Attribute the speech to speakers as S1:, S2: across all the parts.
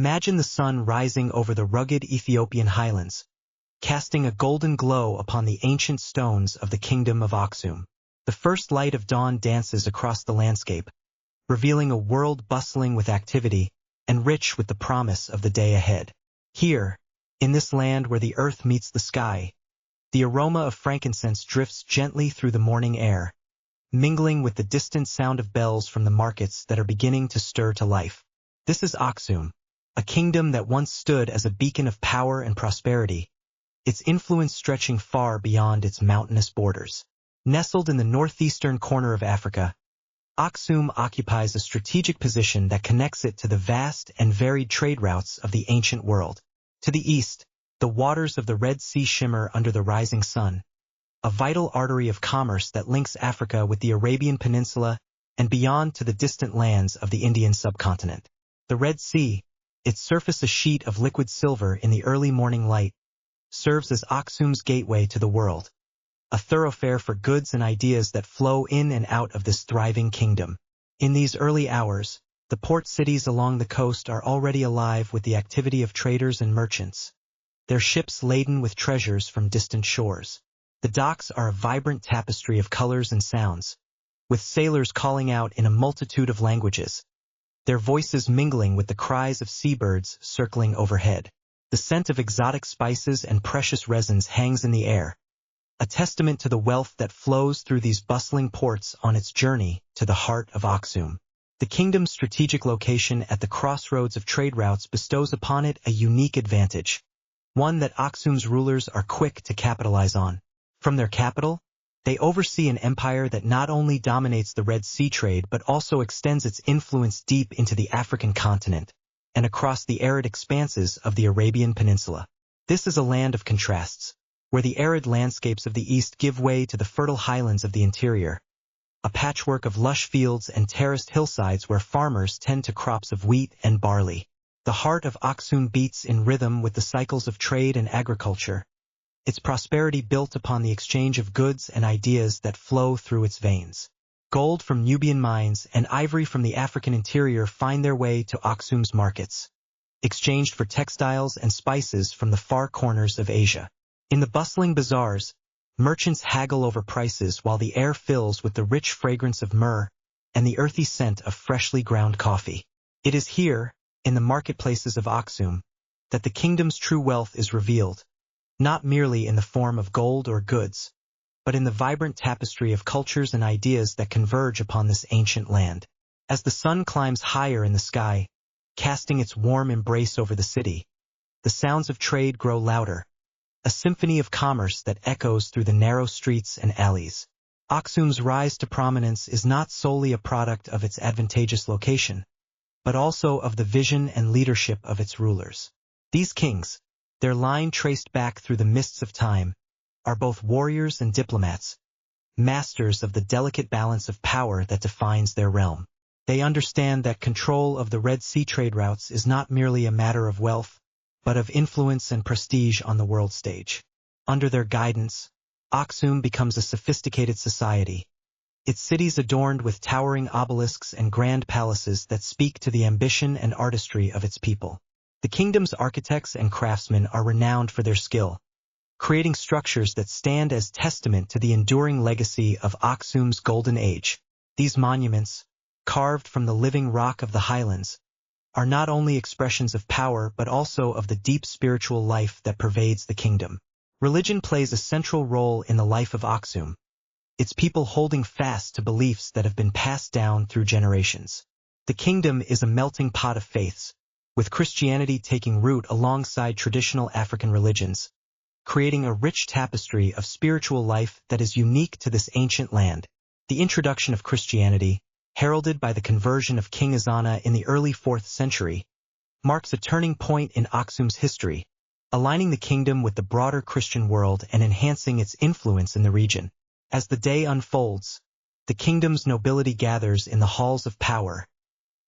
S1: Imagine the sun rising over the rugged Ethiopian highlands, casting a golden glow upon the ancient stones of the Kingdom of Aksum. The first light of dawn dances across the landscape, revealing a world bustling with activity and rich with the promise of the day ahead. Here, in this land where the earth meets the sky, the aroma of frankincense drifts gently through the morning air, mingling with the distant sound of bells from the markets that are beginning to stir to life. This is Aksum, a kingdom that once stood as a beacon of power and prosperity, its influence stretching far beyond its mountainous borders. Nestled in the northeastern corner of Africa, Aksum occupies a strategic position that connects it to the vast and varied trade routes of the ancient world. To the east, the waters of the Red Sea shimmer under the rising sun, a vital artery of commerce that links Africa with the Arabian Peninsula and beyond to the distant lands of the Indian subcontinent. The Red Sea, its surface a sheet of liquid silver in the early morning light, serves as Aksum's gateway to the world, a thoroughfare for goods and ideas that flow in and out of this thriving kingdom. In these early hours, the port cities along the coast are already alive with the activity of traders and merchants, their ships laden with treasures from distant shores. The docks are a vibrant tapestry of colors and sounds, with sailors calling out in a multitude of languages, their voices mingling with the cries of seabirds circling overhead. The scent of exotic spices and precious resins hangs in the air, a testament to the wealth that flows through these bustling ports on its journey to the heart of Aksum. The kingdom's strategic location at the crossroads of trade routes bestows upon it a unique advantage, one that Aksum's rulers are quick to capitalize on. From their capital, they oversee an empire that not only dominates the Red Sea trade but also extends its influence deep into the African continent and across the arid expanses of the Arabian Peninsula. This is a land of contrasts, where the arid landscapes of the east give way to the fertile highlands of the interior, a patchwork of lush fields and terraced hillsides where farmers tend to crops of wheat and barley. The heart of Aksum beats in rhythm with the cycles of trade and agriculture, its prosperity built upon the exchange of goods and ideas that flow through its veins. Gold from Nubian mines and ivory from the African interior find their way to Aksum's markets, exchanged for textiles and spices from the far corners of Asia. In the bustling bazaars, merchants haggle over prices while the air fills with the rich fragrance of myrrh and the earthy scent of freshly ground coffee. It is here, in the marketplaces of Aksum, that the kingdom's true wealth is revealed, not merely in the form of gold or goods, but in the vibrant tapestry of cultures and ideas that converge upon this ancient land. As the sun climbs higher in the sky, casting its warm embrace over the city, the sounds of trade grow louder, a symphony of commerce that echoes through the narrow streets and alleys. Aksum's rise to prominence is not solely a product of its advantageous location, but also of the vision and leadership of its rulers. These kings, their line traced back through the mists of time, are both warriors and diplomats, masters of the delicate balance of power that defines their realm. They understand that control of the Red Sea trade routes is not merely a matter of wealth, but of influence and prestige on the world stage. Under their guidance, Aksum becomes a sophisticated society, its cities adorned with towering obelisks and grand palaces that speak to the ambition and artistry of its people. The kingdom's architects and craftsmen are renowned for their skill, creating structures that stand as testament to the enduring legacy of Aksum's golden age. These monuments, carved from the living rock of the highlands, are not only expressions of power but also of the deep spiritual life that pervades the kingdom. Religion plays a central role in the life of Aksum, its people holding fast to beliefs that have been passed down through generations. The kingdom is a melting pot of faiths, with Christianity taking root alongside traditional African religions, creating a rich tapestry of spiritual life that is unique to this ancient land. The introduction of Christianity, heralded by the conversion of King Ezana in the early 4th century, marks a turning point in Aksum's history, aligning the kingdom with the broader Christian world and enhancing its influence in the region. As the day unfolds, the kingdom's nobility gathers in the halls of power,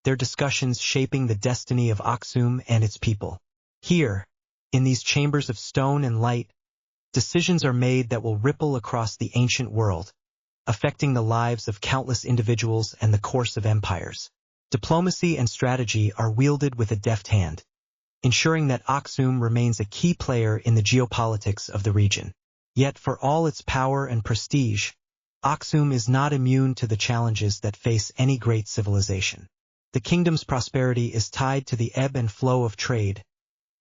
S1: their discussions shaping the destiny of Aksum and its people. Here, in these chambers of stone and light, decisions are made that will ripple across the ancient world, affecting the lives of countless individuals and the course of empires. Diplomacy and strategy are wielded with a deft hand, ensuring that Aksum remains a key player in the geopolitics of the region. Yet for all its power and prestige, Aksum is not immune to the challenges that face any great civilization. The kingdom's prosperity is tied to the ebb and flow of trade,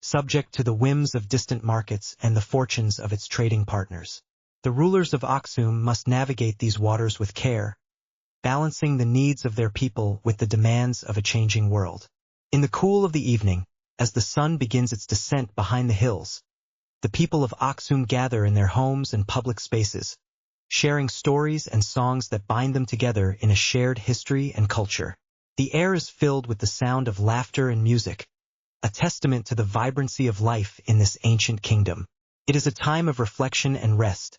S1: subject to the whims of distant markets and the fortunes of its trading partners. The rulers of Aksum must navigate these waters with care, balancing the needs of their people with the demands of a changing world. In the cool of the evening, as the sun begins its descent behind the hills, the people of Aksum gather in their homes and public spaces, sharing stories and songs that bind them together in a shared history and culture. The air is filled with the sound of laughter and music, a testament to the vibrancy of life in this ancient kingdom. It is a time of reflection and rest,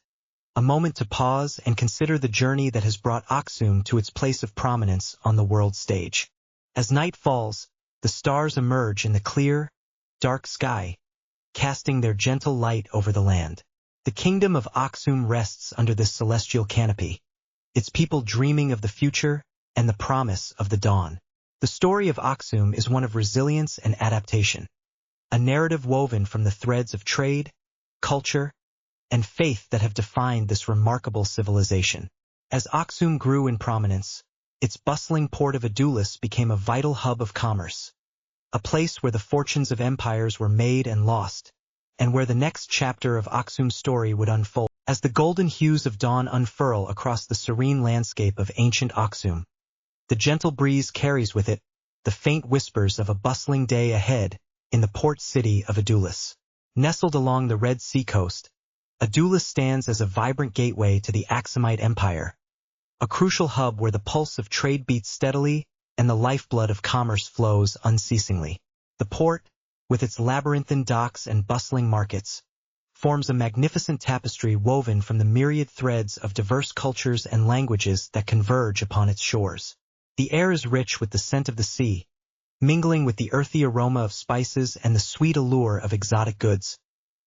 S1: a moment to pause and consider the journey that has brought Aksum to its place of prominence on the world stage. As night falls, the stars emerge in the clear, dark sky, casting their gentle light over the land. The kingdom of Aksum rests under this celestial canopy, its people dreaming of the future and the promise of the dawn. The story of Aksum is one of resilience and adaptation, a narrative woven from the threads of trade, culture, and faith that have defined this remarkable civilization. As Aksum grew in prominence, its bustling port of Adulis became a vital hub of commerce, a place where the fortunes of empires were made and lost, and where the next chapter of Aksum's story would unfold. As the golden hues of dawn unfurl across the serene landscape of ancient Aksum, the gentle breeze carries with it the faint whispers of a bustling day ahead in the port city of Adulis. Nestled along the Red Sea coast, Adulis stands as a vibrant gateway to the Aksumite Empire, a crucial hub where the pulse of trade beats steadily and the lifeblood of commerce flows unceasingly. The port, with its labyrinthine docks and bustling markets, forms a magnificent tapestry woven from the myriad threads of diverse cultures and languages that converge upon its shores. The air is rich with the scent of the sea, mingling with the earthy aroma of spices and the sweet allure of exotic goods,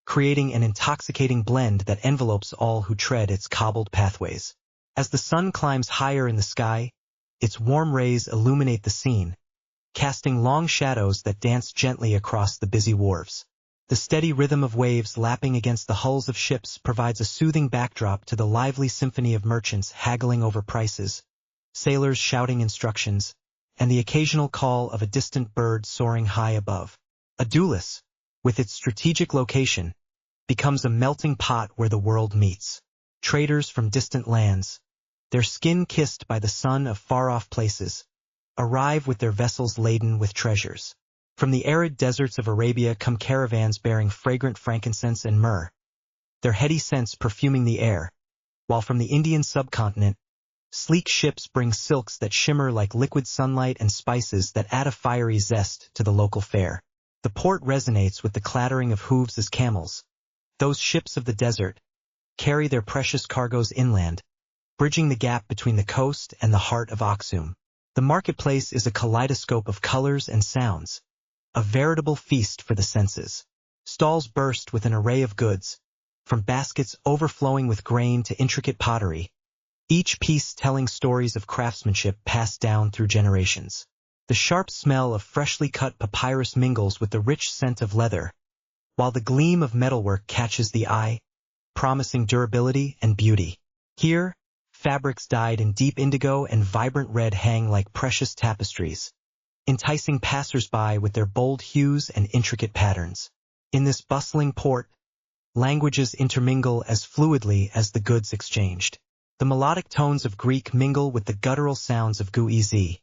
S1: creating an intoxicating blend that envelopes all who tread its cobbled pathways. As the sun climbs higher in the sky, its warm rays illuminate the scene, casting long shadows that dance gently across the busy wharves. The steady rhythm of waves lapping against the hulls of ships provides a soothing backdrop to the lively symphony of merchants haggling over prices, sailors shouting instructions, and the occasional call of a distant bird soaring high above. Adulis, with its strategic location, becomes a melting pot where the world meets. Traders from distant lands, their skin kissed by the sun of far-off places, arrive with their vessels laden with treasures. From the arid deserts of Arabia come caravans bearing fragrant frankincense and myrrh, their heady scents perfuming the air, while from the Indian subcontinent, sleek ships bring silks that shimmer like liquid sunlight and spices that add a fiery zest to the local fare. The port resonates with the clattering of hooves as camels, those ships of the desert, carry their precious cargoes inland, bridging the gap between the coast and the heart of Aksum. The marketplace is a kaleidoscope of colors and sounds, a veritable feast for the senses. Stalls burst with an array of goods, from baskets overflowing with grain to intricate pottery, each piece telling stories of craftsmanship passed down through generations. The sharp smell of freshly cut papyrus mingles with the rich scent of leather, while the gleam of metalwork catches the eye, promising durability and beauty. Here, fabrics dyed in deep indigo and vibrant red hang like precious tapestries, enticing passers-by with their bold hues and intricate patterns. In this bustling port, languages intermingle as fluidly as the goods exchanged. The melodic tones of Greek mingle with the guttural sounds of Guizi,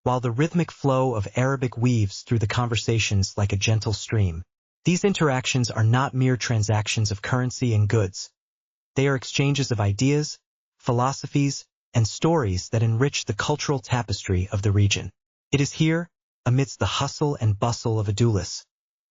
S1: while the rhythmic flow of Arabic weaves through the conversations like a gentle stream. These interactions are not mere transactions of currency and goods. They are exchanges of ideas, philosophies, and stories that enrich the cultural tapestry of the region. It is here, amidst the hustle and bustle of Adulis,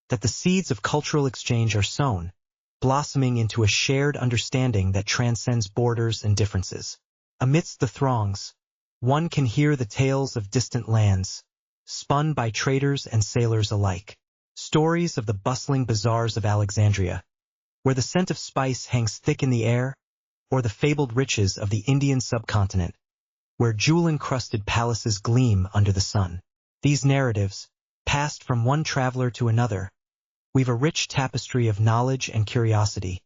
S1: that the seeds of cultural exchange are sown, blossoming into a shared understanding that transcends borders and differences. Amidst the throngs, one can hear the tales of distant lands, spun by traders and sailors alike. Stories of the bustling bazaars of Alexandria, where the scent of spice hangs thick in the air, or the fabled riches of the Indian subcontinent, where jewel-encrusted palaces gleam under the sun. These narratives, passed from one traveler to another, weave a rich tapestry of knowledge and curiosity,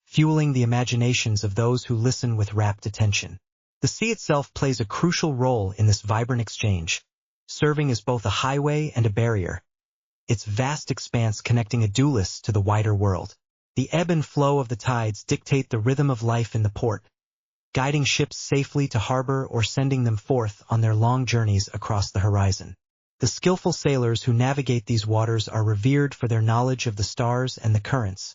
S1: fueling the imaginations of those who listen with rapt attention. The sea itself plays a crucial role in this vibrant exchange, serving as both a highway and a barrier, its vast expanse connecting Adulis to the wider world. The ebb and flow of the tides dictate the rhythm of life in the port, guiding ships safely to harbor or sending them forth on their long journeys across the horizon. The skillful sailors who navigate these waters are revered for their knowledge of the stars and the currents,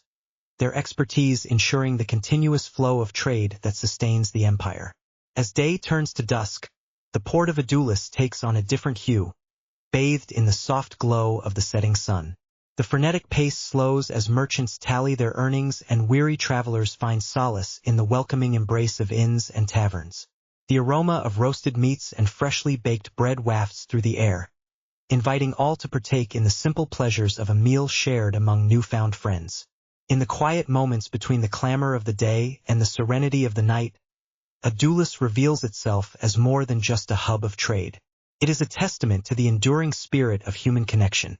S1: their expertise ensuring the continuous flow of trade that sustains the empire. As day turns to dusk, the port of Adulis takes on a different hue, bathed in the soft glow of the setting sun. The frenetic pace slows as merchants tally their earnings and weary travelers find solace in the welcoming embrace of inns and taverns. The aroma of roasted meats and freshly baked bread wafts through the air, inviting all to partake in the simple pleasures of a meal shared among newfound friends. In the quiet moments between the clamor of the day and the serenity of the night, Adulis reveals itself as more than just a hub of trade. It is a testament to the enduring spirit of human connection,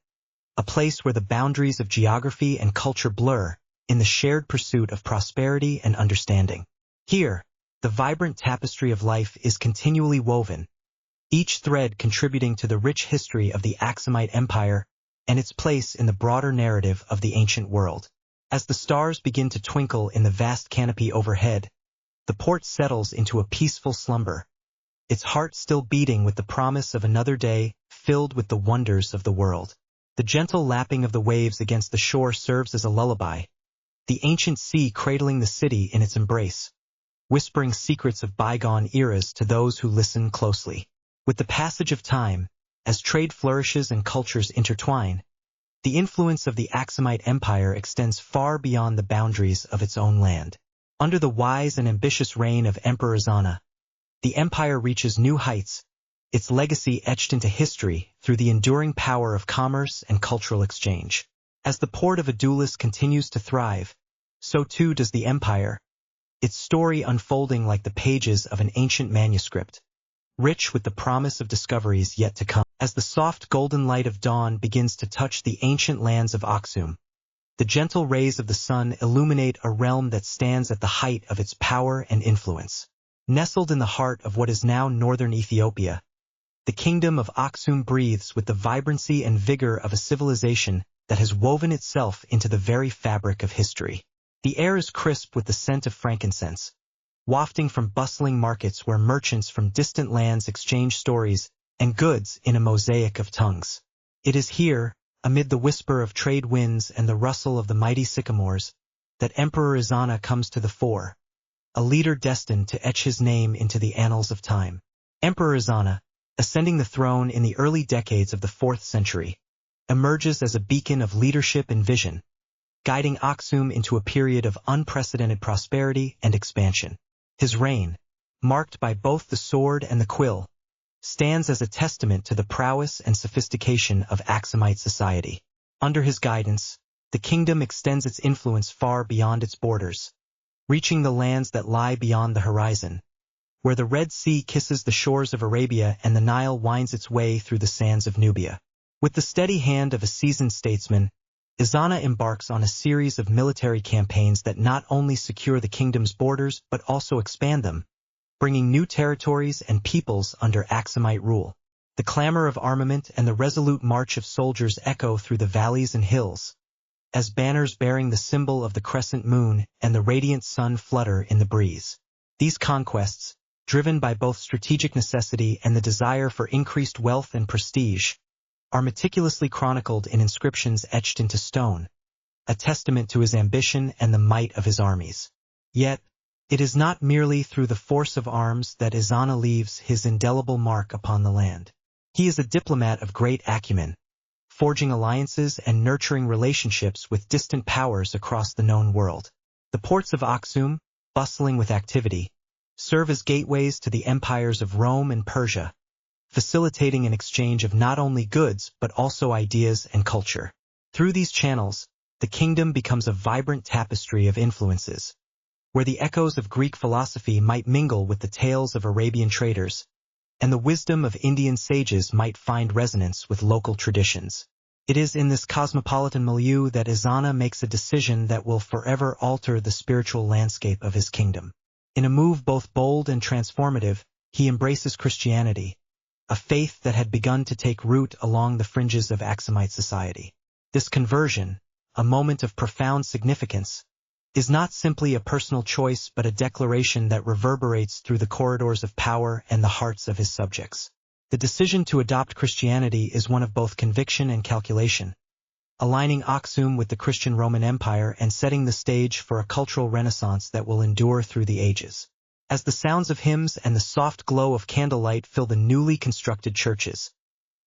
S1: a place where the boundaries of geography and culture blur in the shared pursuit of prosperity and understanding. Here, the vibrant tapestry of life is continually woven, each thread contributing to the rich history of the Aksumite Empire and its place in the broader narrative of the ancient world. As the stars begin to twinkle in the vast canopy overhead, the port settles into a peaceful slumber, its heart still beating with the promise of another day filled with the wonders of the world. The gentle lapping of the waves against the shore serves as a lullaby, the ancient sea cradling the city in its embrace, whispering secrets of bygone eras to those who listen closely. With the passage of time, as trade flourishes and cultures intertwine, the influence of the Aksumite Empire extends far beyond the boundaries of its own land. Under the wise and ambitious reign of Emperor Ezana, the empire reaches new heights, its legacy etched into history through the enduring power of commerce and cultural exchange. As the port of Adulis continues to thrive, so too does the empire, its story unfolding like the pages of an ancient manuscript, rich with the promise of discoveries yet to come. As the soft golden light of dawn begins to touch the ancient lands of Aksum, the gentle rays of the sun illuminate a realm that stands at the height of its power and influence. Nestled in the heart of what is now northern Ethiopia, the Kingdom of Aksum breathes with the vibrancy and vigor of a civilization that has woven itself into the very fabric of history. The air is crisp with the scent of frankincense, wafting from bustling markets where merchants from distant lands exchange stories and goods in a mosaic of tongues. It is here, amid the whisper of trade winds and the rustle of the mighty sycamores, that Emperor Ezana comes to the fore, a leader destined to etch his name into the annals of time. Emperor Ezana, ascending the throne in the early decades of the 4th century, emerges as a beacon of leadership and vision, guiding Aksum into a period of unprecedented prosperity and expansion. His reign, marked by both the sword and the quill, stands as a testament to the prowess and sophistication of Aksumite society. Under his guidance, the kingdom extends its influence far beyond its borders, reaching the lands that lie beyond the horizon, where the Red Sea kisses the shores of Arabia and the Nile winds its way through the sands of Nubia. With the steady hand of a seasoned statesman, Ezana embarks on a series of military campaigns that not only secure the kingdom's borders but also expand them, bringing new territories and peoples under Aksumite rule. The clamor of armament and the resolute march of soldiers echo through the valleys and hills, as banners bearing the symbol of the crescent moon and the radiant sun flutter in the breeze. These conquests, driven by both strategic necessity and the desire for increased wealth and prestige, are meticulously chronicled in inscriptions etched into stone, a testament to his ambition and the might of his armies. Yet, it is not merely through the force of arms that Ezana leaves his indelible mark upon the land. He is a diplomat of great acumen, forging alliances and nurturing relationships with distant powers across the known world. The ports of Aksum, bustling with activity, serve as gateways to the empires of Rome and Persia, facilitating an exchange of not only goods but also ideas and culture. Through these channels, the kingdom becomes a vibrant tapestry of influences, where the echoes of Greek philosophy might mingle with the tales of Arabian traders, and the wisdom of Indian sages might find resonance with local traditions. It is in this cosmopolitan milieu that Ezana makes a decision that will forever alter the spiritual landscape of his kingdom. In a move both bold and transformative, he embraces Christianity, a faith that had begun to take root along the fringes of Aksumite society. This conversion, a moment of profound significance, is not simply a personal choice but a declaration that reverberates through the corridors of power and the hearts of his subjects. The decision to adopt Christianity is one of both conviction and calculation, aligning Aksum with the Christian Roman Empire and setting the stage for a cultural renaissance that will endure through the ages. As the sounds of hymns and the soft glow of candlelight fill the newly constructed churches,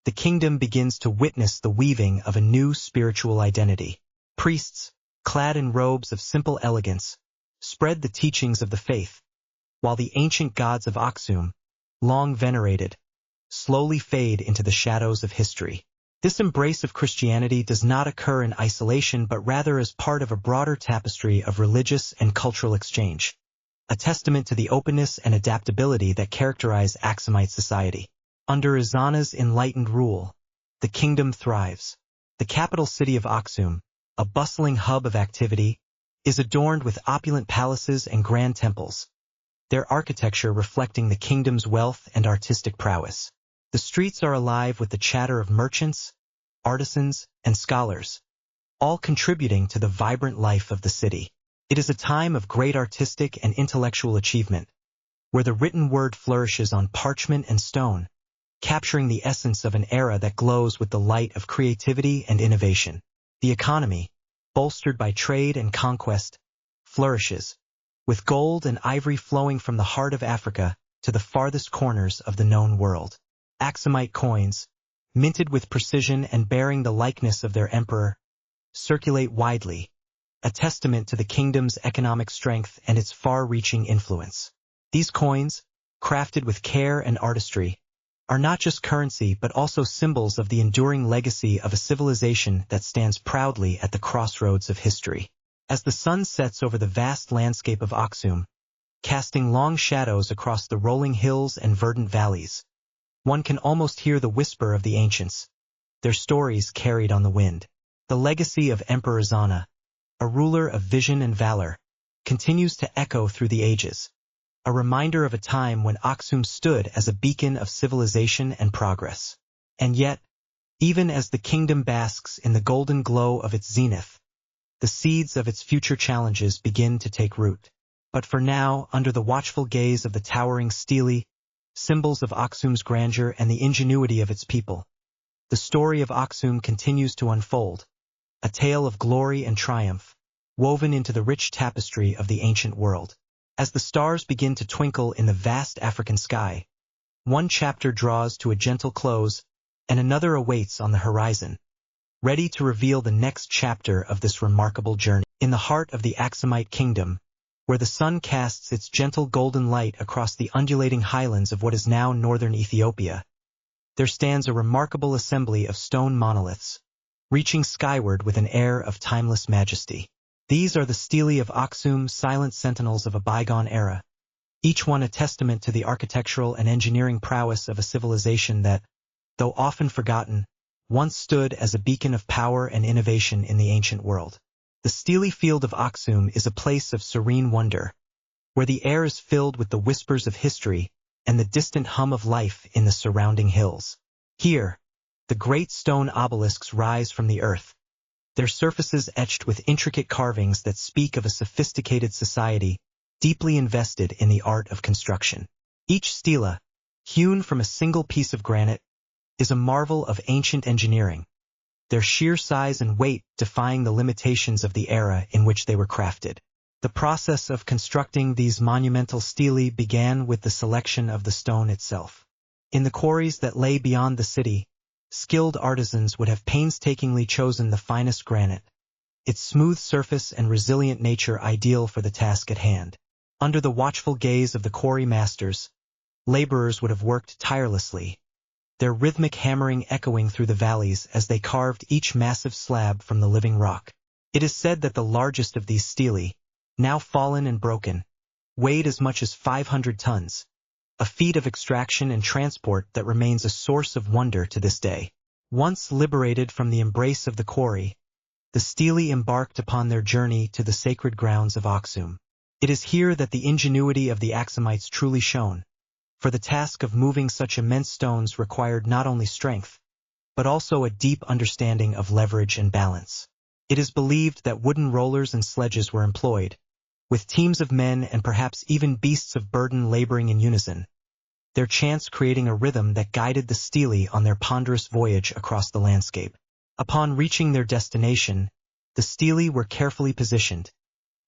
S1: the kingdom begins to witness the weaving of a new spiritual identity. Priests, clad in robes of simple elegance, spread the teachings of the faith, while the ancient gods of Aksum, long venerated, slowly fade into the shadows of history. This embrace of Christianity does not occur in isolation but rather as part of a broader tapestry of religious and cultural exchange, a testament to the openness and adaptability that characterize Aksumite society. Under Ezana's enlightened rule, the kingdom thrives. The capital city of Aksum, a bustling hub of activity, is adorned with opulent palaces and grand temples, their architecture reflecting the kingdom's wealth and artistic prowess. The streets are alive with the chatter of merchants, artisans, and scholars, all contributing to the vibrant life of the city. It is a time of great artistic and intellectual achievement, where the written word flourishes on parchment and stone, capturing the essence of an era that glows with the light of creativity and innovation. The economy, bolstered by trade and conquest, flourishes, with gold and ivory flowing from the heart of Africa to the farthest corners of the known world. Aksumite coins, minted with precision and bearing the likeness of their emperor, circulate widely, a testament to the kingdom's economic strength and its far-reaching influence. These coins, crafted with care and artistry, are not just currency but also symbols of the enduring legacy of a civilization that stands proudly at the crossroads of history. As the sun sets over the vast landscape of Aksum, casting long shadows across the rolling hills and verdant valleys, one can almost hear the whisper of the ancients, their stories carried on the wind. The legacy of Emperor Ezana, a ruler of vision and valor, continues to echo through the ages, a reminder of a time when Aksum stood as a beacon of civilization and progress. And yet, even as the kingdom basks in the golden glow of its zenith, the seeds of its future challenges begin to take root. But for now, under the watchful gaze of the towering stelae, symbols of Aksum's grandeur and the ingenuity of its people, the story of Aksum continues to unfold, a tale of glory and triumph, woven into the rich tapestry of the ancient world. As the stars begin to twinkle in the vast African sky, one chapter draws to a gentle close, and another awaits on the horizon, ready to reveal the next chapter of this remarkable journey. In the heart of the Aksumite kingdom, where the sun casts its gentle golden light across the undulating highlands of what is now northern Ethiopia, there stands a remarkable assembly of stone monoliths, reaching skyward with an air of timeless majesty. These are the stelae of Aksum, silent sentinels of a bygone era, each one a testament to the architectural and engineering prowess of a civilization that, though often forgotten, once stood as a beacon of power and innovation in the ancient world. The stelae field of Aksum is a place of serene wonder, where the air is filled with the whispers of history and the distant hum of life in the surrounding hills. Here, the great stone obelisks rise from the earth, their surfaces etched with intricate carvings that speak of a sophisticated society deeply invested in the art of construction. Each stela, hewn from a single piece of granite, is a marvel of ancient engineering, their sheer size and weight defying the limitations of the era in which they were crafted. The process of constructing these monumental stelae began with the selection of the stone itself. In the quarries that lay beyond the city, skilled artisans would have painstakingly chosen the finest granite, its smooth surface and resilient nature ideal for the task at hand. Under the watchful gaze of the quarry masters, laborers would have worked tirelessly, their rhythmic hammering echoing through the valleys as they carved each massive slab from the living rock. It is said that the largest of these stelae, now fallen and broken, weighed as much as 500 tons, a feat of extraction and transport that remains a source of wonder to this day. Once liberated from the embrace of the quarry, the Stelae embarked upon their journey to the sacred grounds of Aksum. It is here that the ingenuity of the Aksumites truly shone, for the task of moving such immense stones required not only strength, but also a deep understanding of leverage and balance. It is believed that wooden rollers and sledges were employed, with teams of men and perhaps even beasts of burden laboring in unison, their chants creating a rhythm that guided the Stelae on their ponderous voyage across the landscape. Upon reaching their destination, the Stelae were carefully positioned,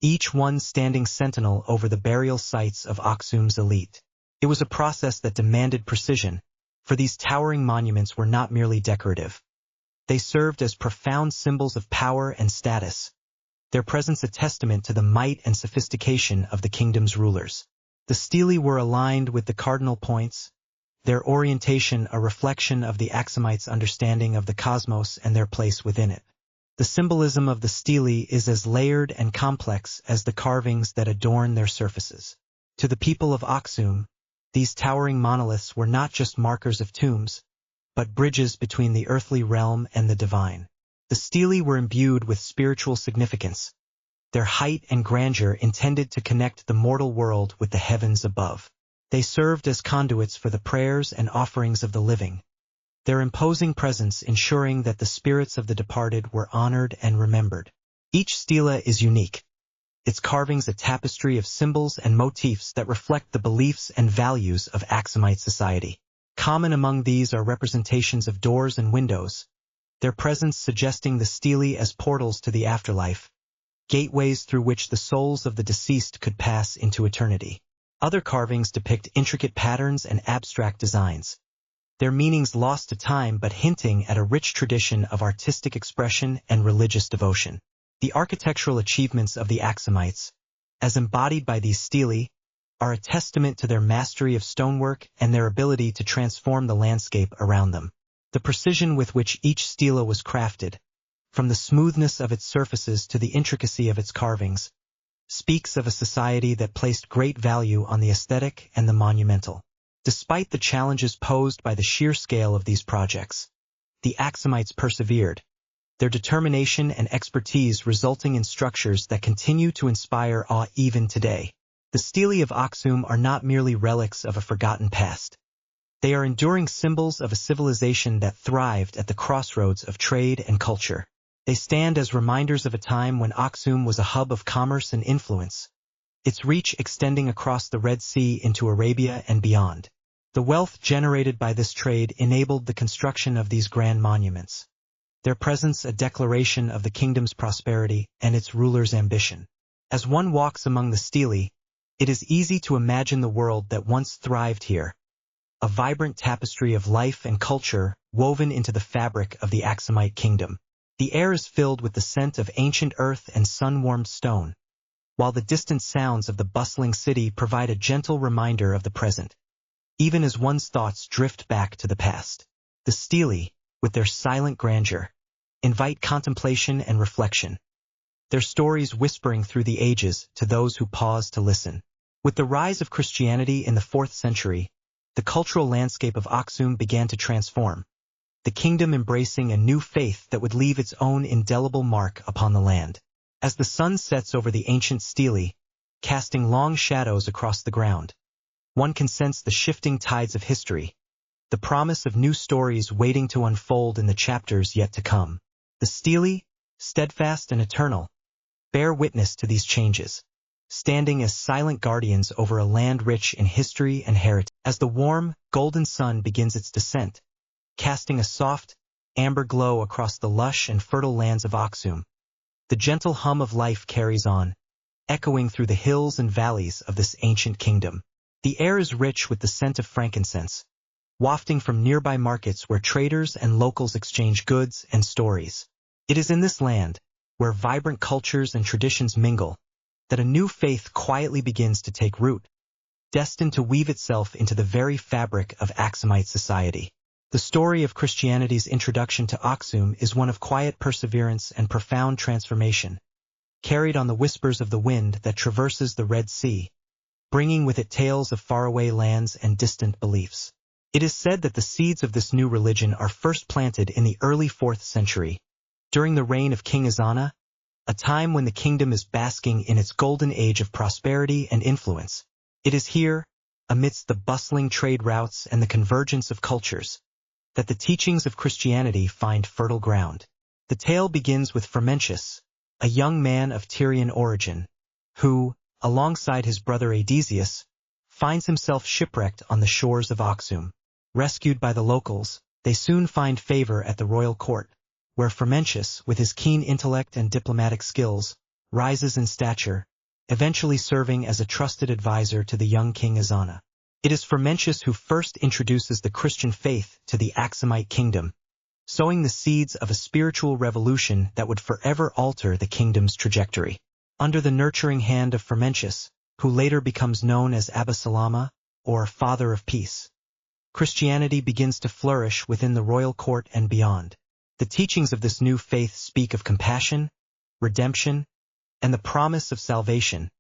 S1: each one standing sentinel over the burial sites of Aksum's elite. It was a process that demanded precision, for these towering monuments were not merely decorative. They served as profound symbols of power and status, their presence a testament to the might and sophistication of the kingdom's rulers. The Stelae were aligned with the cardinal points, their orientation a reflection of the Aksumites' understanding of the cosmos and their place within it. The symbolism of the Stelae is as layered and complex as the carvings that adorn their surfaces. To the people of Aksum, these towering monoliths were not just markers of tombs, but bridges between the earthly realm and the divine. The Stelae were imbued with spiritual significance, their height and grandeur intended to connect the mortal world with the heavens above. They served as conduits for the prayers and offerings of the living, their imposing presence ensuring that the spirits of the departed were honored and remembered. Each stela is unique, its carvings a tapestry of symbols and motifs that reflect the beliefs and values of Aksumite society. Common among these are representations of doors and windows, their presence suggesting the Stelae as portals to the afterlife, gateways through which the souls of the deceased could pass into eternity. Other carvings depict intricate patterns and abstract designs, their meanings lost to time but hinting at a rich tradition of artistic expression and religious devotion. The architectural achievements of the Aksumites, as embodied by these stelae, are a testament to their mastery of stonework and their ability to transform the landscape around them. The precision with which each stela was crafted, from the smoothness of its surfaces to the intricacy of its carvings, speaks of a society that placed great value on the aesthetic and the monumental. Despite the challenges posed by the sheer scale of these projects, the Aksumites persevered, their determination and expertise resulting in structures that continue to inspire awe even today. The stelae of Aksum are not merely relics of a forgotten past. They are enduring symbols of a civilization that thrived at the crossroads of trade and culture. They stand as reminders of a time when Aksum was a hub of commerce and influence, its reach extending across the Red Sea into Arabia and beyond. The wealth generated by this trade enabled the construction of these grand monuments, their presence a declaration of the kingdom's prosperity and its ruler's ambition. As one walks among the stelae, it is easy to imagine the world that once thrived here, a vibrant tapestry of life and culture woven into the fabric of the Aksumite kingdom. The air is filled with the scent of ancient earth and sun-warmed stone, while the distant sounds of the bustling city provide a gentle reminder of the present, even as one's thoughts drift back to the past. The stelae, with their silent grandeur, invite contemplation and reflection, their stories whispering through the ages to those who pause to listen. With the rise of Christianity in the 4th century, the cultural landscape of Aksum began to transform, the kingdom embracing a new faith that would leave its own indelible mark upon the land. As the sun sets over the ancient stelae, casting long shadows across the ground, one can sense the shifting tides of history, the promise of new stories waiting to unfold in the chapters yet to come. The stelae, steadfast and eternal, bear witness to these changes, standing as silent guardians over a land rich in history and heritage. As the warm, golden sun begins its descent, casting a soft, amber glow across the lush and fertile lands of Aksum, the gentle hum of life carries on, echoing through the hills and valleys of this ancient kingdom. The air is rich with the scent of frankincense, wafting from nearby markets where traders and locals exchange goods and stories. It is in this land, where vibrant cultures and traditions mingle, that a new faith quietly begins to take root, destined to weave itself into the very fabric of Aksumite society. The story of Christianity's introduction to Aksum is one of quiet perseverance and profound transformation, carried on the whispers of the wind that traverses the Red Sea, bringing with it tales of faraway lands and distant beliefs. It is said that the seeds of this new religion are first planted in the early 4th century, during the reign of King Ezana, a time when the kingdom is basking in its golden age of prosperity and influence. It is here, amidst the bustling trade routes and the convergence of cultures, that the teachings of Christianity find fertile ground. The tale begins with Frumentius, a young man of Tyrian origin, who, alongside his brother Adesius, finds himself shipwrecked on the shores of Aksum. Rescued by the locals, they soon find favor at the royal court, where Frumentius, with his keen intellect and diplomatic skills, rises in stature, eventually serving as a trusted advisor to the young King Ezana. It is Frumentius who first introduces the Christian faith to the Aksumite kingdom, sowing the seeds of a spiritual revolution that would forever alter the kingdom's trajectory. Under the nurturing hand of Frumentius, who later becomes known as Abba Salama, or Father of Peace, Christianity begins to flourish within the royal court and beyond. The teachings of this new faith speak of compassion, redemption, and the promise of salvation,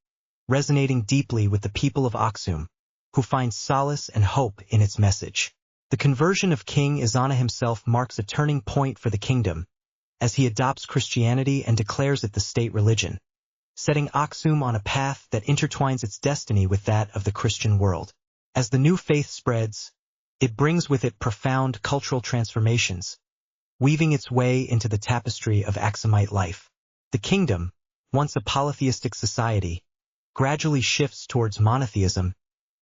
S1: resonating deeply with the people of Aksum, who find solace and hope in its message. The conversion of King Ezana himself marks a turning point for the kingdom, as he adopts Christianity and declares it the state religion, setting Aksum on a path that intertwines its destiny with that of the Christian world. As the new faith spreads, it brings with it profound cultural transformations, weaving its way into the tapestry of Aksumite life. The kingdom, once a polytheistic society, gradually shifts towards monotheism,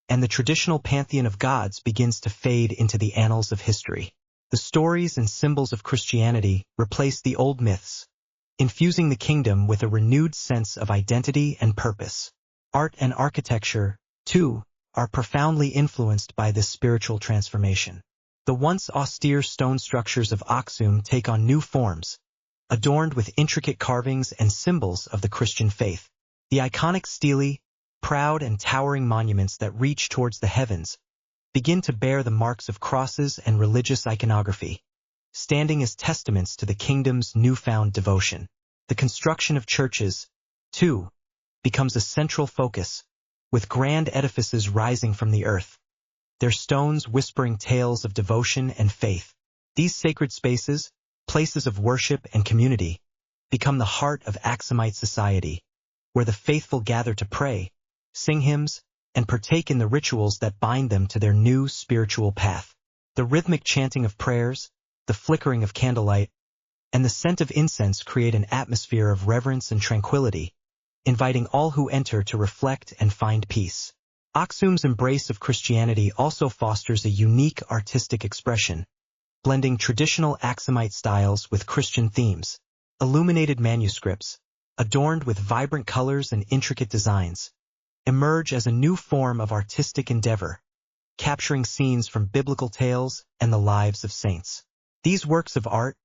S1: and the traditional pantheon of gods begins to fade into the annals of history. The stories and symbols of Christianity replace the old myths, infusing the kingdom with a renewed sense of identity and purpose. Art and architecture, too, are profoundly influenced by this spiritual transformation. The once austere stone structures of Aksum take on new forms, adorned with intricate carvings and symbols of the Christian faith. The iconic stelae, proud and towering monuments that reach towards the heavens, begin to bear the marks of crosses and religious iconography, standing as testaments to the kingdom's newfound devotion. The construction of churches, too, becomes a central focus, with grand edifices rising from the earth, their stones whispering tales of devotion and faith. These sacred spaces, places of worship and community, become the heart of Aksumite society, where the faithful gather to pray, sing hymns, and partake in the rituals that bind them to their new spiritual path. The rhythmic chanting of prayers, the flickering of candlelight, and the scent of incense create an atmosphere of reverence and tranquility, inviting all who enter to reflect and find peace. Aksum's embrace of Christianity also fosters a unique artistic expression, blending traditional Aksumite styles with Christian themes. Illuminated manuscripts, adorned with vibrant colors and intricate designs, emerge as a new form of artistic endeavor, capturing scenes from biblical tales and the lives of saints. These works of art,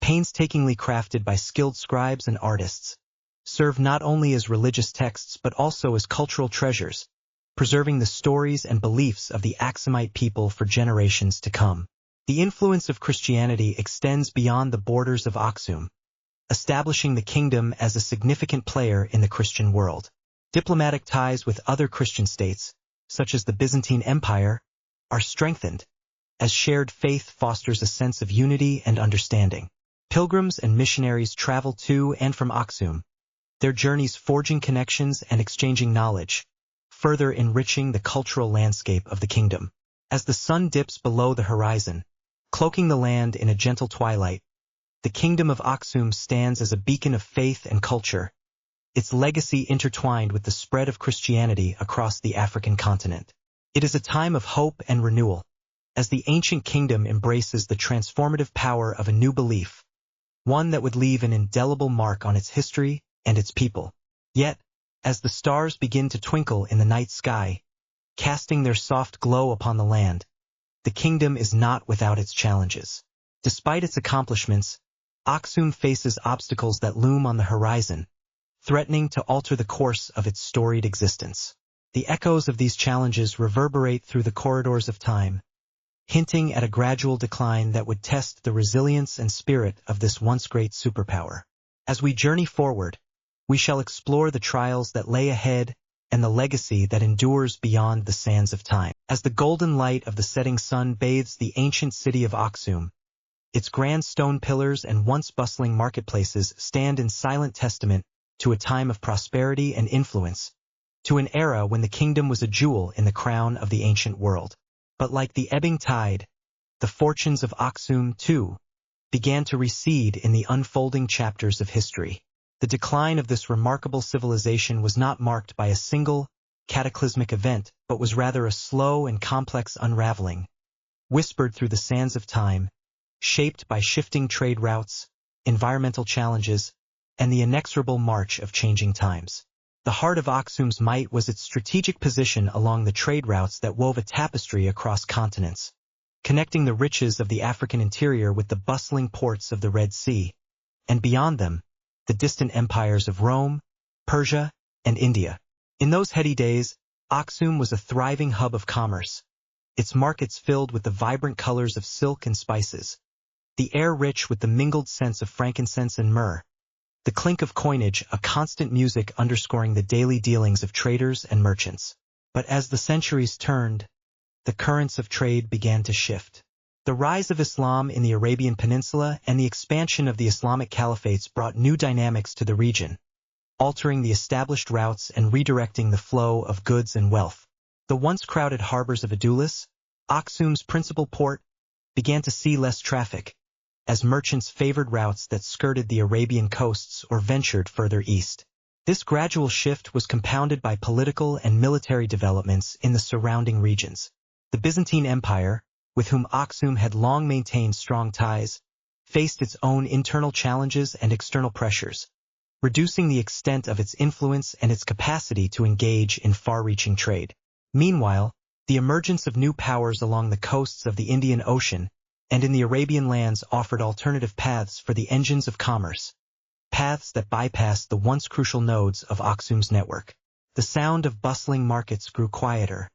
S1: painstakingly crafted by skilled scribes and artists, serve not only as religious texts but also as cultural treasures, preserving the stories and beliefs of the Aksumite people for generations to come. The influence of Christianity extends beyond the borders of Aksum, establishing the kingdom as a significant player in the Christian world. Diplomatic ties with other Christian states, such as the Byzantine Empire, are strengthened, as shared faith fosters a sense of unity and understanding. Pilgrims and missionaries travel to and from Aksum, their journeys forging connections and exchanging knowledge, further enriching the cultural landscape of the kingdom. As the sun dips below the horizon, cloaking the land in a gentle twilight, the Kingdom of Aksum stands as a beacon of faith and culture, its legacy intertwined with the spread of Christianity across the African continent. It is a time of hope and renewal, as the ancient kingdom embraces the transformative power of a new belief, one that would leave an indelible mark on its history and its people. Yet, as the stars begin to twinkle in the night sky, casting their soft glow upon the land, the kingdom is not without its challenges. Despite its accomplishments, Aksum faces obstacles that loom on the horizon, threatening to alter the course of its storied existence. The echoes of these challenges reverberate through the corridors of time, hinting at a gradual decline that would test the resilience and spirit of this once great superpower. As we journey forward, we shall explore the trials that lay ahead and the legacy that endures beyond the sands of time. As the golden light of the setting sun bathes the ancient city of Aksum, its grand stone pillars and once bustling marketplaces stand in silent testament to a time of prosperity and influence, to an era when the kingdom was a jewel in the crown of the ancient world. But like the ebbing tide, the fortunes of Aksum, too, began to recede in the unfolding chapters of history. The decline of this remarkable civilization was not marked by a single, cataclysmic event, but was rather a slow and complex unraveling, whispered through the sands of time, shaped by shifting trade routes, environmental challenges, and the inexorable march of changing times. The heart of Aksum's might was its strategic position along the trade routes that wove a tapestry across continents, connecting the riches of the African interior with the bustling ports of the Red Sea, and beyond them, the distant empires of Rome, Persia, and India. In those heady days, Aksum was a thriving hub of commerce, its markets filled with the vibrant colors of silk and spices, the air rich with the mingled scents of frankincense and myrrh, the clink of coinage a constant music underscoring the daily dealings of traders and merchants. But as the centuries turned, the currents of trade began to shift. The rise of Islam in the Arabian Peninsula and the expansion of the Islamic caliphates brought new dynamics to the region, altering the established routes and redirecting the flow of goods and wealth. The once crowded harbors of Adulis, Aksum's principal port, began to see less traffic, as merchants favored routes that skirted the Arabian coasts or ventured further east. This gradual shift was compounded by political and military developments in the surrounding regions. The Byzantine Empire, with whom Aksum had long maintained strong ties, faced its own internal challenges and external pressures, reducing the extent of its influence and its capacity to engage in far-reaching trade. Meanwhile, the emergence of new powers along the coasts of the Indian Ocean and in the Arabian lands offered alternative paths for the engines of commerce, paths that bypassed the once crucial nodes of Aksum's network. The sound of bustling markets grew quieter,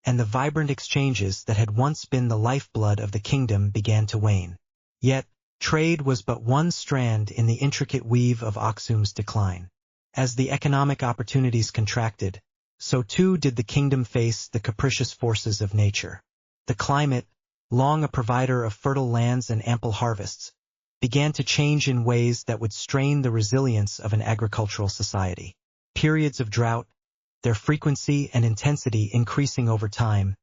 S1: and the vibrant exchanges that had once been the lifeblood of the kingdom began to wane. Yet, trade was but one strand in the intricate weave of Aksum's decline. As the economic opportunities contracted, so too did the kingdom face the capricious forces of nature. The climate, long a provider of fertile lands and ample harvests, began to change in ways that would strain the resilience of an agricultural society. Periods of drought, their frequency and intensity increasing over time,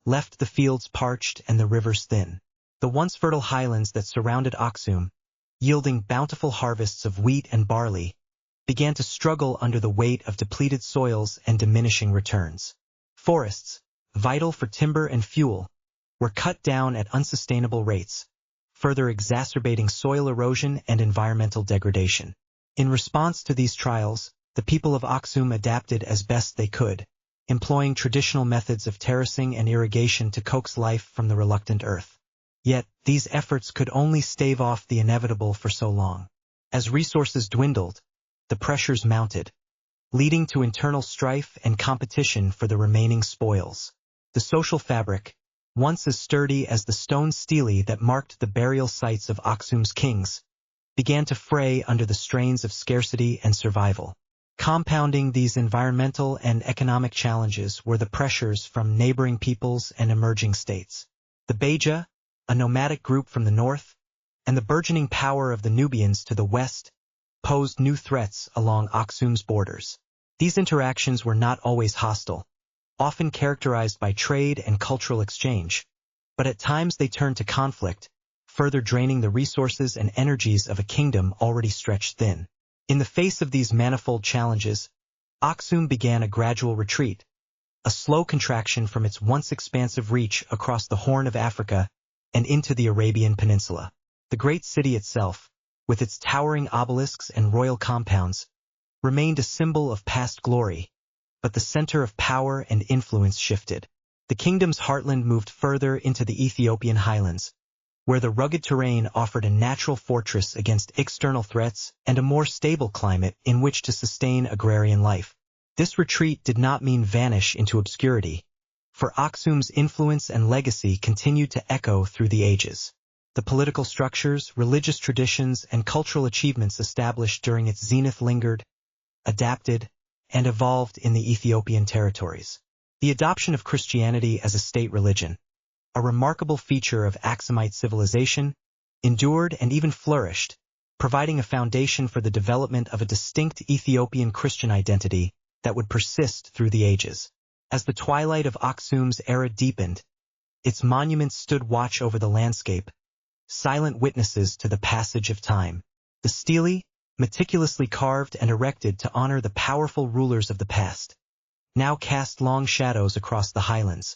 S1: left the fields parched and the rivers thin. The once fertile highlands that surrounded Aksum, yielding bountiful harvests of wheat and barley, began to struggle under the weight of depleted soils and diminishing returns. Forests, vital for timber and fuel, were cut down at unsustainable rates, further exacerbating soil erosion and environmental degradation. In response to these trials, the people of Aksum adapted as best they could, employing traditional methods of terracing and irrigation to coax life from the reluctant earth. Yet, these efforts could only stave off the inevitable for so long. As resources dwindled, the pressures mounted, leading to internal strife and competition for the remaining spoils. The social fabric, once as sturdy as the stone stelae that marked the burial sites of Aksum's kings, began to fray under the strains of scarcity and survival. Compounding these environmental and economic challenges were the pressures from neighboring peoples and emerging states. The Beja, a nomadic group from the north, and the burgeoning power of the Nubians to the west, posed new threats along Aksum's borders. These interactions were not always hostile, often characterized by trade and cultural exchange, but at times they turned to conflict, further draining the resources and energies of a kingdom already stretched thin. In the face of these manifold challenges, Aksum began a gradual retreat, a slow contraction from its once expansive reach across the Horn of Africa and into the Arabian Peninsula. The great city itself, with its towering obelisks and royal compounds, remained a symbol of past glory, but the center of power and influence shifted. The kingdom's heartland moved further into the Ethiopian highlands, where the rugged terrain offered a natural fortress against external threats and a more stable climate in which to sustain agrarian life. This retreat did not mean vanish into obscurity, for Aksum's influence and legacy continued to echo through the ages. The political structures, religious traditions, and cultural achievements established during its zenith lingered, adapted, and evolved in the Ethiopian territories. The adoption of Christianity as a state religion, a remarkable feature of Aksumite civilization, endured and even flourished, providing a foundation for the development of a distinct Ethiopian Christian identity that would persist through the ages. As the twilight of Aksum's era deepened, its monuments stood watch over the landscape, silent witnesses to the passage of time. The stelae, meticulously carved and erected to honor the powerful rulers of the past, now cast long shadows across the highlands,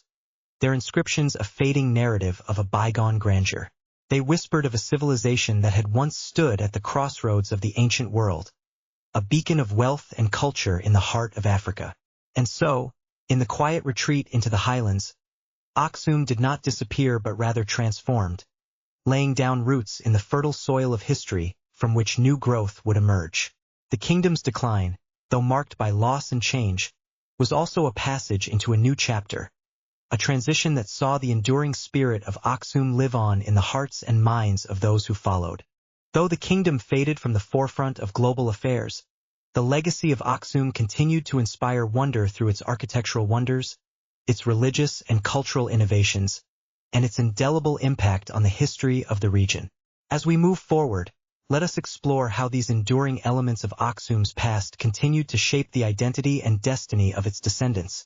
S1: their inscriptions a fading narrative of a bygone grandeur. They whispered of a civilization that had once stood at the crossroads of the ancient world, a beacon of wealth and culture in the heart of Africa. And so, in the quiet retreat into the highlands, Aksum did not disappear but rather transformed, laying down roots in the fertile soil of history from which new growth would emerge. The kingdom's decline, though marked by loss and change, was also a passage into a new chapter, a transition that saw the enduring spirit of Aksum live on in the hearts and minds of those who followed. Though the kingdom faded from the forefront of global affairs, the legacy of Aksum continued to inspire wonder through its architectural wonders, its religious and cultural innovations, and its indelible impact on the history of the region. As we move forward, let us explore how these enduring elements of Aksum's past continued to shape the identity and destiny of its descendants,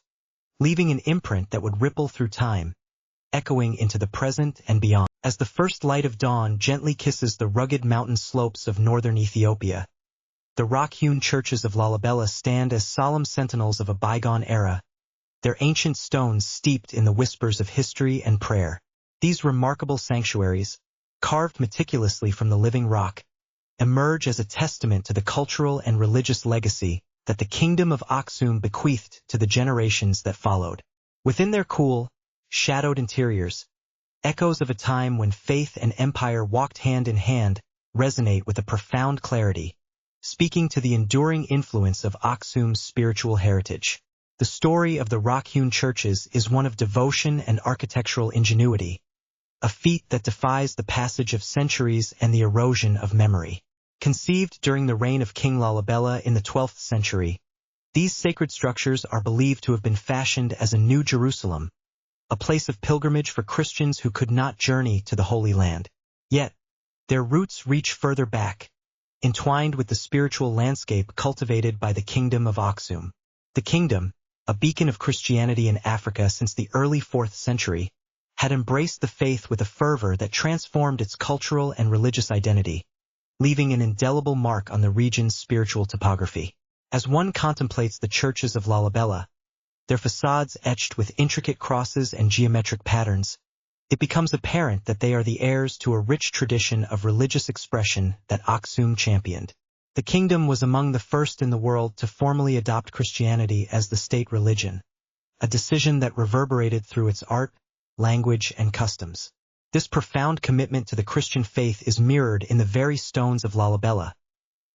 S1: leaving an imprint that would ripple through time, echoing into the present and beyond. As the first light of dawn gently kisses the rugged mountain slopes of northern Ethiopia, the rock-hewn churches of Lalibela stand as solemn sentinels of a bygone era, their ancient stones steeped in the whispers of history and prayer. These remarkable sanctuaries, carved meticulously from the living rock, emerge as a testament to the cultural and religious legacy that the Kingdom of Aksum bequeathed to the generations that followed. Within their cool, shadowed interiors, echoes of a time when faith and empire walked hand in hand resonate with a profound clarity, speaking to the enduring influence of Aksum's spiritual heritage. The story of the rock-hewn churches is one of devotion and architectural ingenuity, a feat that defies the passage of centuries and the erosion of memory. Conceived during the reign of King Lalibela in the 12th century, these sacred structures are believed to have been fashioned as a new Jerusalem, a place of pilgrimage for Christians who could not journey to the Holy Land. Yet, their roots reach further back, entwined with the spiritual landscape cultivated by the Kingdom of Aksum. The kingdom, a beacon of Christianity in Africa since the early 4th century, had embraced the faith with a fervor that transformed its cultural and religious identity, leaving an indelible mark on the region's spiritual topography. As one contemplates the churches of Lalibela, their facades etched with intricate crosses and geometric patterns, it becomes apparent that they are the heirs to a rich tradition of religious expression that Aksum championed. The kingdom was among the first in the world to formally adopt Christianity as the state religion, a decision that reverberated through its art, language, and customs. This profound commitment to the Christian faith is mirrored in the very stones of Lalibela,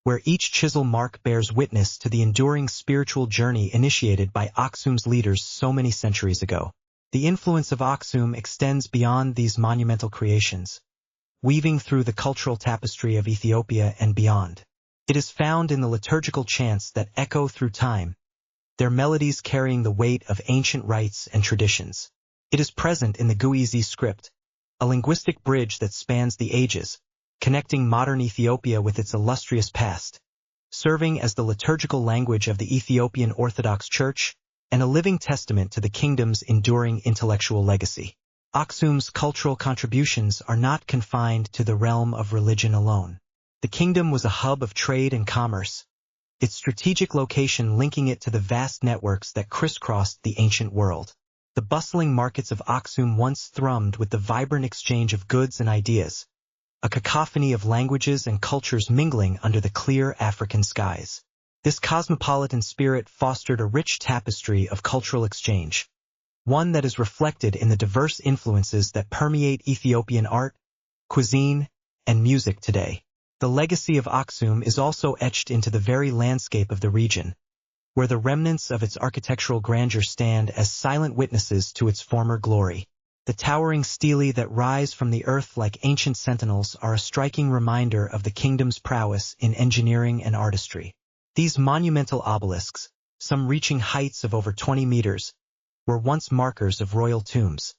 S1: where each chisel mark bears witness to the enduring spiritual journey initiated by Aksum's leaders so many centuries ago. The influence of Aksum extends beyond these monumental creations, weaving through the cultural tapestry of Ethiopia and beyond. It is found in the liturgical chants that echo through time, their melodies carrying the weight of ancient rites and traditions. It is present in the Guizi script, a linguistic bridge that spans the ages, connecting modern Ethiopia with its illustrious past, serving as the liturgical language of the Ethiopian Orthodox Church and a living testament to the kingdom's enduring intellectual legacy. Aksum's cultural contributions are not confined to the realm of religion alone. The kingdom was a hub of trade and commerce, its strategic location linking it to the vast networks that crisscrossed the ancient world. The bustling markets of Aksum once thrummed with the vibrant exchange of goods and ideas, a cacophony of languages and cultures mingling under the clear African skies. This cosmopolitan spirit fostered a rich tapestry of cultural exchange, one that is reflected in the diverse influences that permeate Ethiopian art, cuisine, and music today. The legacy of Aksum is also etched into the very landscape of the region, where the remnants of its architectural grandeur stand as silent witnesses to its former glory. The towering stelae that rise from the earth like ancient sentinels are a striking reminder of the kingdom's prowess in engineering and artistry. These monumental obelisks, some reaching heights of over 20 meters, were once markers of royal tombs,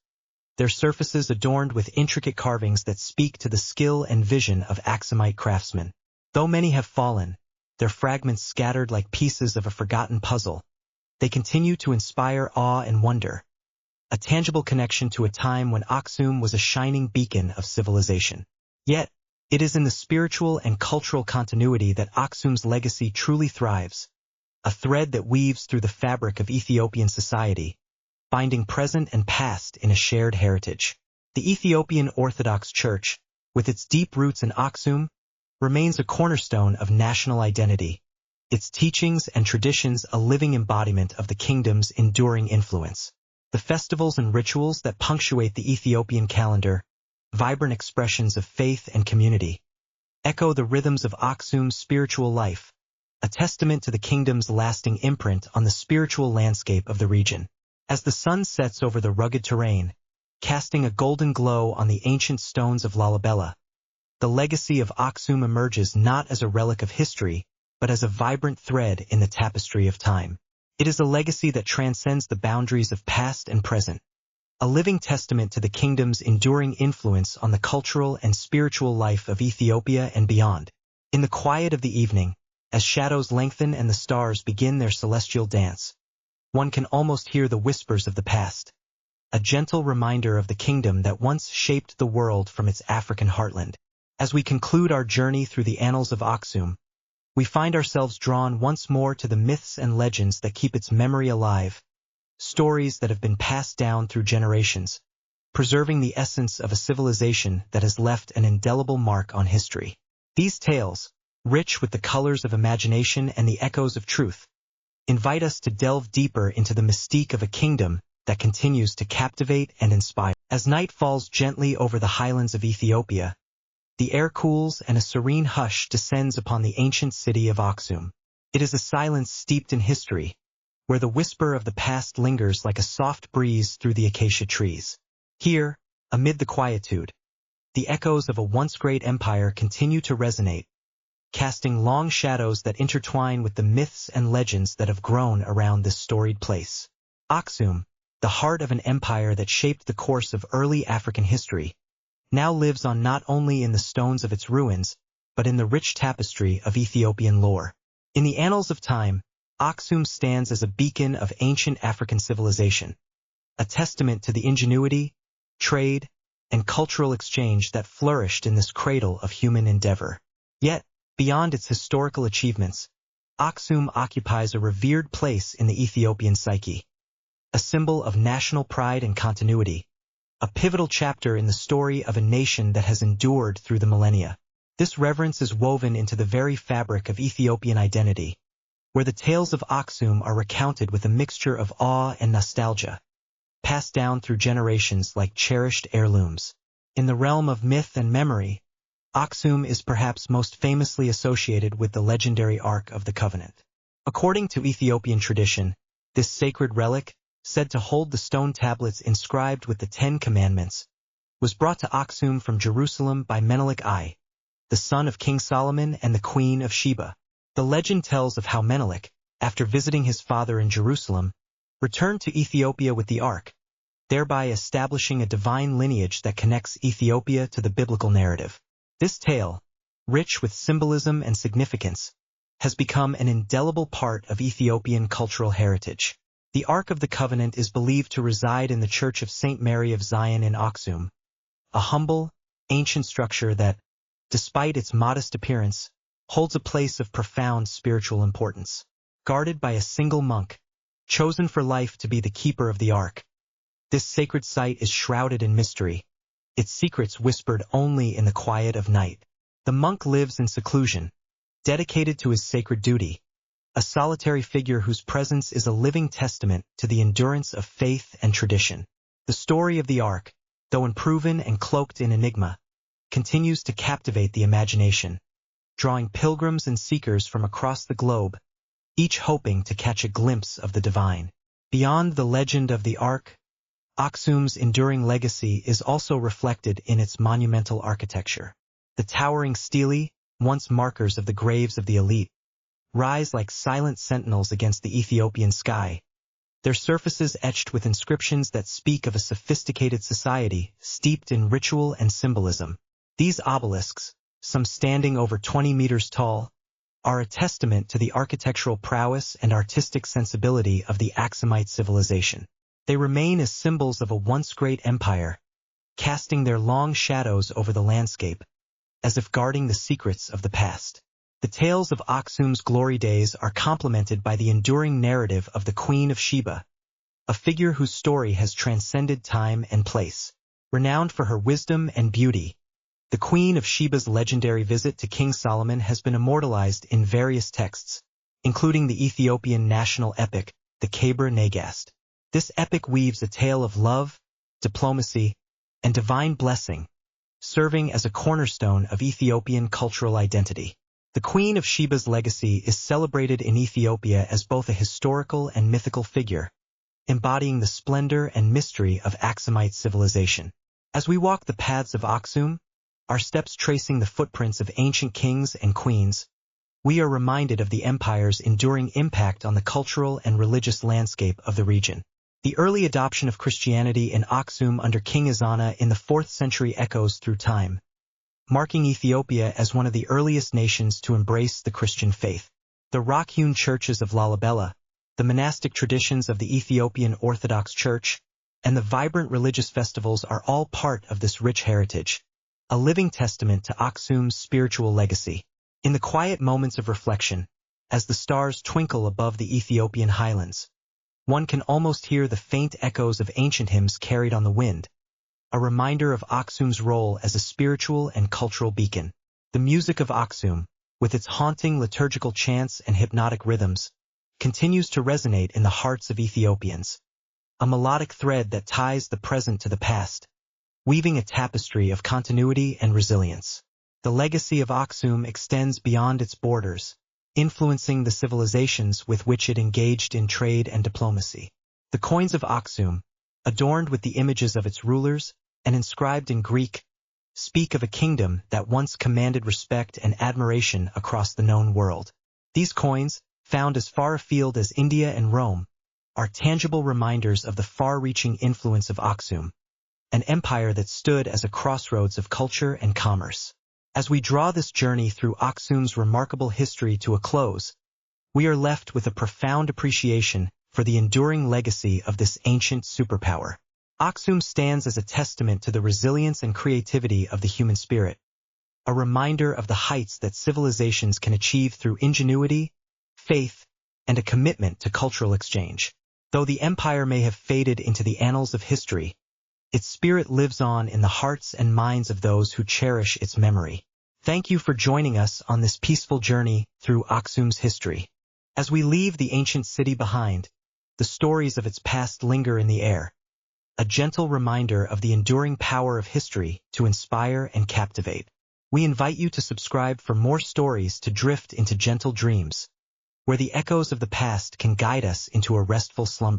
S1: their surfaces adorned with intricate carvings that speak to the skill and vision of Aksumite craftsmen. Though many have fallen, their fragments scattered like pieces of a forgotten puzzle, they continue to inspire awe and wonder, a tangible connection to a time when Aksum was a shining beacon of civilization. Yet, it is in the spiritual and cultural continuity that Aksum's legacy truly thrives, a thread that weaves through the fabric of Ethiopian society, binding present and past in a shared heritage. The Ethiopian Orthodox Church, with its deep roots in Aksum, remains a cornerstone of national identity, its teachings and traditions a living embodiment of the kingdom's enduring influence. The festivals and rituals that punctuate the Ethiopian calendar, vibrant expressions of faith and community, echo the rhythms of Aksum's spiritual life, a testament to the kingdom's lasting imprint on the spiritual landscape of the region. As the sun sets over the rugged terrain, casting a golden glow on the ancient stones of Lalibela, the legacy of Aksum emerges not as a relic of history, but as a vibrant thread in the tapestry of time. It is a legacy that transcends the boundaries of past and present, a living testament to the kingdom's enduring influence on the cultural and spiritual life of Ethiopia and beyond. In the quiet of the evening, as shadows lengthen and the stars begin their celestial dance, one can almost hear the whispers of the past, a gentle reminder of the kingdom that once shaped the world from its African heartland. As we conclude our journey through the annals of Aksum, we find ourselves drawn once more to the myths and legends that keep its memory alive, stories that have been passed down through generations, preserving the essence of a civilization that has left an indelible mark on history. These tales, rich with the colors of imagination and the echoes of truth, invite us to delve deeper into the mystique of a kingdom that continues to captivate and inspire. As night falls gently over the highlands of Ethiopia, the air cools and a serene hush descends upon the ancient city of Aksum. It is a silence steeped in history, where the whisper of the past lingers like a soft breeze through the acacia trees. Here, amid the quietude, the echoes of a once great empire continue to resonate, casting long shadows that intertwine with the myths and legends that have grown around this storied place. Aksum, the heart of an empire that shaped the course of early African history, now lives on not only in the stones of its ruins, but in the rich tapestry of Ethiopian lore. In the annals of time, Aksum stands as a beacon of ancient African civilization, a testament to the ingenuity, trade, and cultural exchange that flourished in this cradle of human endeavor. Yet, beyond its historical achievements, Aksum occupies a revered place in the Ethiopian psyche, a symbol of national pride and continuity, a pivotal chapter in the story of a nation that has endured through the millennia. This reverence is woven into the very fabric of Ethiopian identity, where the tales of Aksum are recounted with a mixture of awe and nostalgia, passed down through generations like cherished heirlooms. In the realm of myth and memory, Aksum is perhaps most famously associated with the legendary Ark of the Covenant. According to Ethiopian tradition, this sacred relic, said to hold the stone tablets inscribed with the 10 Commandments, was brought to Aksum from Jerusalem by Menelik I, the son of King Solomon and the Queen of Sheba. The legend tells of how Menelik, after visiting his father in Jerusalem, returned to Ethiopia with the Ark, thereby establishing a divine lineage that connects Ethiopia to the biblical narrative. This tale, rich with symbolism and significance, has become an indelible part of Ethiopian cultural heritage. The Ark of the Covenant is believed to reside in the Church of St. Mary of Zion in Aksum, a humble, ancient structure that, despite its modest appearance, holds a place of profound spiritual importance. Guarded by a single monk, chosen for life to be the keeper of the Ark, this sacred site is shrouded in mystery, its secrets whispered only in the quiet of night. The monk lives in seclusion, dedicated to his sacred duty, a solitary figure whose presence is a living testament to the endurance of faith and tradition. The story of the Ark, though unproven and cloaked in enigma, continues to captivate the imagination, drawing pilgrims and seekers from across the globe, each hoping to catch a glimpse of the divine. Beyond the legend of the Ark, Aksum's enduring legacy is also reflected in its monumental architecture. The towering stelae, once markers of the graves of the elite, rise like silent sentinels against the Ethiopian sky, their surfaces etched with inscriptions that speak of a sophisticated society steeped in ritual and symbolism. These obelisks, some standing over 20 meters tall, are a testament to the architectural prowess and artistic sensibility of the Aksumite civilization. They remain as symbols of a once great empire, casting their long shadows over the landscape, as if guarding the secrets of the past. The tales of Aksum's glory days are complemented by the enduring narrative of the Queen of Sheba, a figure whose story has transcended time and place. Renowned for her wisdom and beauty, the Queen of Sheba's legendary visit to King Solomon has been immortalized in various texts, including the Ethiopian national epic, the Kebre Nagast. This epic weaves a tale of love, diplomacy, and divine blessing, serving as a cornerstone of Ethiopian cultural identity. The Queen of Sheba's legacy is celebrated in Ethiopia as both a historical and mythical figure, embodying the splendor and mystery of Aksumite civilization. As we walk the paths of Aksum, our steps tracing the footprints of ancient kings and queens, we are reminded of the empire's enduring impact on the cultural and religious landscape of the region. The early adoption of Christianity in Aksum under King Ezana in the 4th century echoes through time, marking Ethiopia as one of the earliest nations to embrace the Christian faith. The rock-hewn churches of Lalibela, the monastic traditions of the Ethiopian Orthodox Church, and the vibrant religious festivals are all part of this rich heritage, a living testament to Aksum's spiritual legacy. In the quiet moments of reflection, as the stars twinkle above the Ethiopian highlands, one can almost hear the faint echoes of ancient hymns carried on the wind, a reminder of Aksum's role as a spiritual and cultural beacon. The music of Aksum, with its haunting liturgical chants and hypnotic rhythms, continues to resonate in the hearts of Ethiopians, a melodic thread that ties the present to the past, weaving a tapestry of continuity and resilience. The legacy of Aksum extends beyond its borders, influencing the civilizations with which it engaged in trade and diplomacy. The coins of Aksum, adorned with the images of its rulers and inscribed in Greek, speak of a kingdom that once commanded respect and admiration across the known world. These coins, found as far afield as India and Rome, are tangible reminders of the far-reaching influence of Aksum, an empire that stood as a crossroads of culture and commerce. As we draw this journey through Aksum's remarkable history to a close, we are left with a profound appreciation for the enduring legacy of this ancient superpower. Aksum stands as a testament to the resilience and creativity of the human spirit, a reminder of the heights that civilizations can achieve through ingenuity, faith, and a commitment to cultural exchange. Though the empire may have faded into the annals of history, its spirit lives on in the hearts and minds of those who cherish its memory. Thank you for joining us on this peaceful journey through Aksum's history. As we leave the ancient city behind, the stories of its past linger in the air, a gentle reminder of the enduring power of history to inspire and captivate. We invite you to subscribe for more stories to drift into gentle dreams, where the echoes of the past can guide us into a restful slumber.